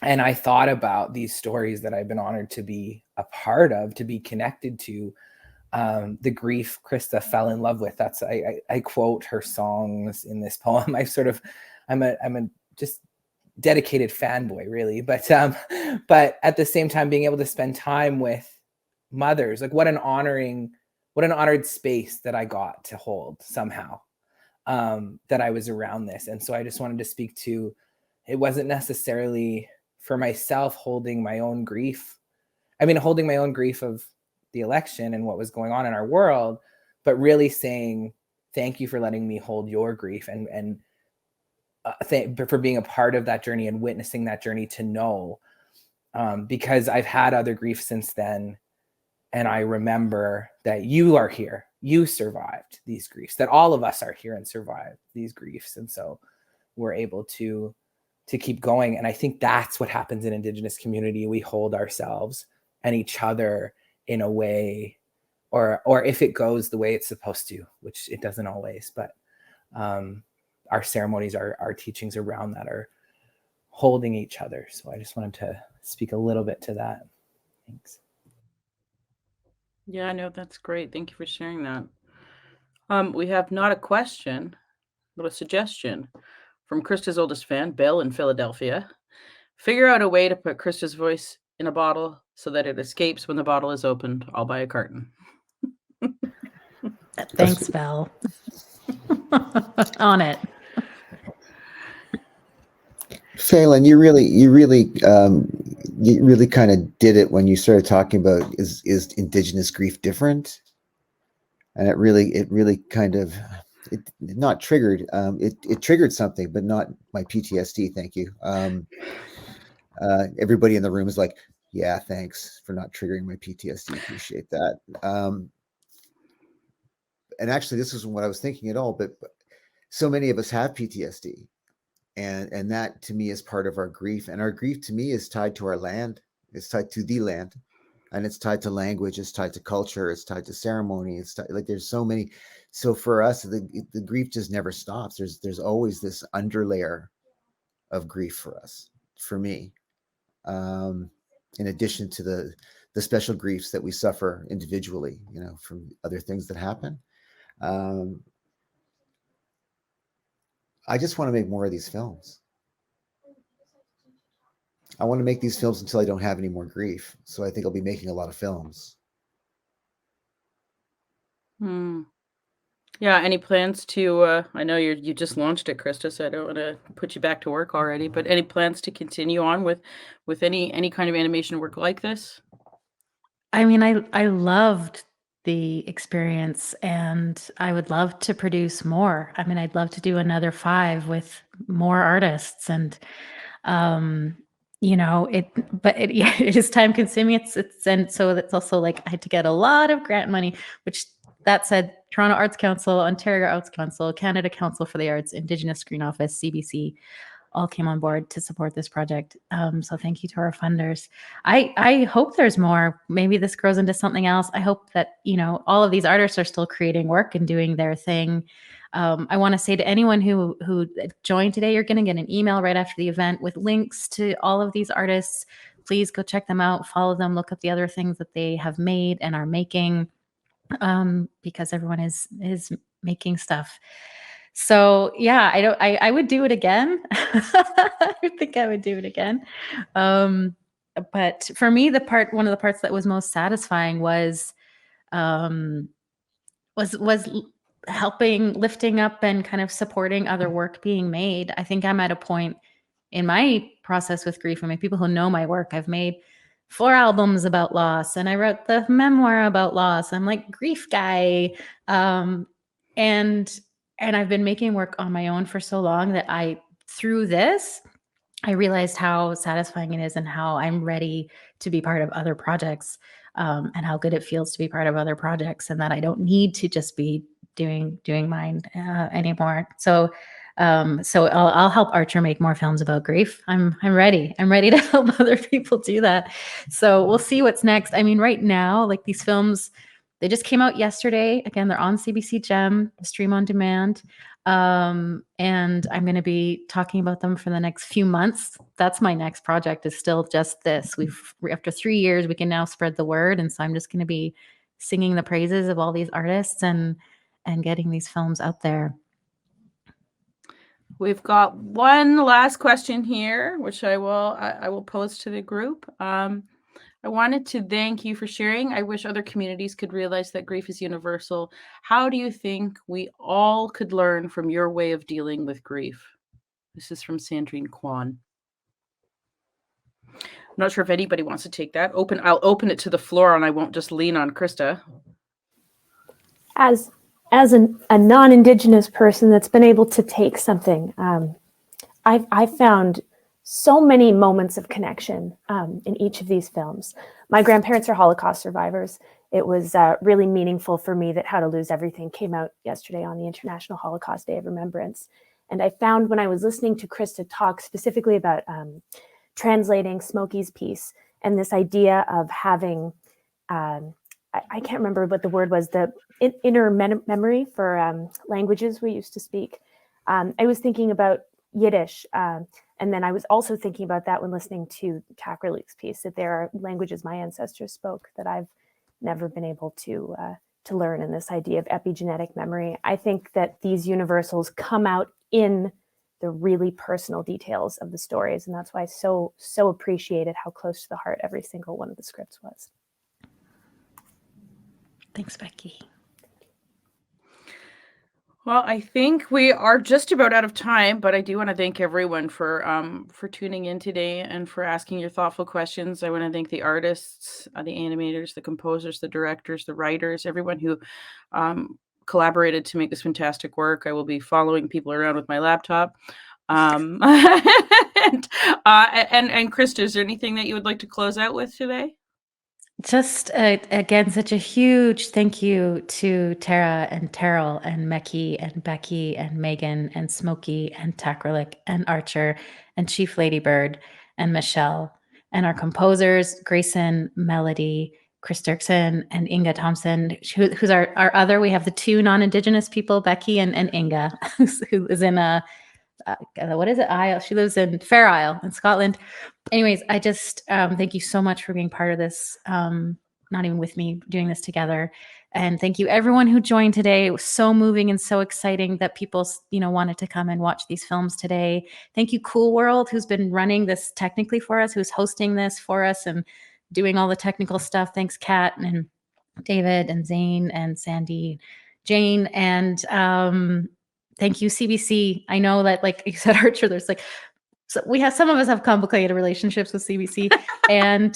And I thought about these stories that I've been honored to be a part of, to be connected to, the grief Christa fell in love with. That's I quote her songs in this poem. I'm a just dedicated fanboy, really. But at the same time, being able to spend time with mothers, like what an honored space that I got to hold somehow, that I was around this. And so I just wanted to speak to it wasn't necessarily for myself holding my own grief. I mean, holding my own grief of the election and what was going on in our world, but really saying, thank you for letting me hold your grief and for being a part of that journey and witnessing that journey to know, because I've had other grief since then. And I remember that you are here, you survived these griefs, that all of us are here and survived these griefs. And so we're able to keep going. And I think that's what happens in Indigenous community. We hold ourselves and each other in a way, or if it goes the way it's supposed to, which it doesn't always, but our ceremonies, our teachings around that are holding each other. So I just wanted to speak a little bit to that. Thanks. Yeah, no, that's great. Thank you for sharing that. We have not a question, but a suggestion from Christa's oldest fan, Bill in Philadelphia. Figure out a way to put Christa's voice in a bottle so that it escapes when the bottle is opened. I'll buy a carton. Thanks, Val. On it. Phelan, you really kind of did it when you started talking about is Indigenous grief different, and it really kind of not triggered. It triggered something, but not my PTSD. Thank you. Everybody in the room is like, yeah, thanks for not triggering my PTSD. Appreciate that. And actually, this isn't what I was thinking at all, but so many of us have PTSD. And that to me is part of our grief. And our grief to me is tied to our land. It's tied to the land. And it's tied to language. It's tied to culture. It's tied to ceremony. It's tied, like there's so many. So for us, the grief just never stops. There's always this underlayer of grief for us, for me. In addition to the special griefs that we suffer individually, from other things that happen. I just want to make more of these films. I want to make these films until I don't have any more grief. So I think I'll be making a lot of films. Yeah, any plans to, I know you just launched it, Christa, so I don't want to put you back to work already, but any plans to continue on with any kind of animation work like this? I mean, I loved the experience and I would love to produce more. I mean, I'd love to do another 5 with more artists and, it is time consuming. And so that's also like, I had to get a lot of grant money, which that said, Toronto Arts Council, Ontario Arts Council, Canada Council for the Arts, Indigenous Screen Office, CBC, all came on board to support this project. So thank you to our funders. I hope there's more. Maybe this grows into something else. I hope that, all of these artists are still creating work and doing their thing. I want to say to anyone who joined today, you're going to get an email right after the event with links to all of these artists. Please go check them out, follow them, look up the other things that they have made and are making, because everyone is making stuff. So yeah, I would do it again. I think I would do it again. But for me, one of the parts that was most satisfying was helping, lifting up and kind of supporting other work being made. I think I'm at a point in my process with grief. I mean, people who know my work, I've made 4 albums about loss and I wrote the memoir about loss. I'm like grief guy. And I've been making work on my own for so long that through this, I realized how satisfying it is and how I'm ready to be part of other projects, and how good it feels to be part of other projects and that I don't need to just be doing mine anymore. So I'll help Archer make more films about grief. I'm ready. I'm ready to help other people do that. So we'll see what's next. I mean, right now, like these films, they just came out yesterday. Again, they're on CBC Gem, stream on demand. And I'm going to be talking about them for the next few months. That's my next project is still just this. After 3 years, we can now spread the word. And so I'm just going to be singing the praises of all these artists and getting these films out there. We've got one last question here, which I will pose to the group. I wanted to thank you for sharing. I wish other communities could realize that grief is universal. How do you think we all could learn from your way of dealing with grief? This is from Sandrine Kwan. I'm not sure if anybody wants to take that. I'll open it to the floor, and I won't just lean on Christa. As a non-Indigenous person that's been able to take something, I've found so many moments of connection in each of these films. My grandparents are Holocaust survivors. It was really meaningful for me that How to Lose Everything came out yesterday on the International Holocaust Day of Remembrance. And I found when I was listening to Christa talk specifically about translating Smoki's piece and this idea of having, I can't remember what the word was, the inner memory for languages we used to speak. I was thinking about Yiddish, and then I was also thinking about that when listening to Taqralik's piece, that there are languages my ancestors spoke that I've never been able to learn, in this idea of epigenetic memory. I think that these universals come out in the really personal details of the stories, and that's why I so appreciated how close to the heart every single one of the scripts was. Thanks, Becky. Well, I think we are just about out of time, but I do want to thank everyone for tuning in today and for asking your thoughtful questions. I want to thank the artists, the animators, the composers, the directors, the writers, everyone who collaborated to make this fantastic work. I will be following people around with my laptop. And Christa, is there anything that you would like to close out with today? Just again, such a huge thank you to Tara and Terril and Meky and Becky and Megan and Smoki and Taqralik and Archer and Chief Ladybird and Michelle and our composers, Grayson, Melody, Chris Dirksen and Inga Thompson, who's our other. We have the two non-Indigenous people, Becky and Inga, who is in what is it? Isle. She lives in Fair Isle in Scotland. Anyways, I just thank you so much for being part of this, not even with me, doing this together. And thank you everyone who joined today. It was so moving and so exciting that people, wanted to come and watch these films today. Thank you, Cool World, who's been running this technically for us, who's hosting this for us and doing all the technical stuff. Thanks, Kat and David and Zane and Sandy, Jane, and thank you, CBC. I know that, like you said, Archer, there's so we have, some of us have complicated relationships with CBC and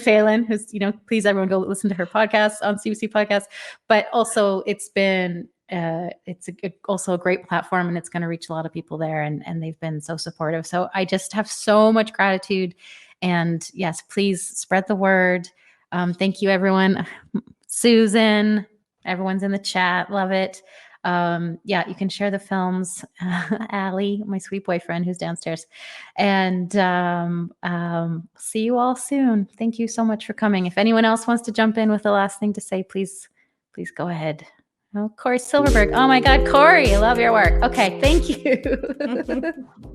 Phelan, who's, please everyone go listen to her podcast on CBC podcast. But also it's been, also a great platform, and it's going to reach a lot of people there. And they've been so supportive. So I just have so much gratitude, and yes, please spread the word. Thank you, everyone. Susan, everyone's in the chat. Love it. You can share the films. Allie, my sweet boyfriend who's downstairs, and see you all soon. Thank you so much for coming. If anyone else wants to jump in with the last thing to say, please go ahead. Oh, Corey Silverberg. Oh my God, Corey, I love your work. Okay, thank you.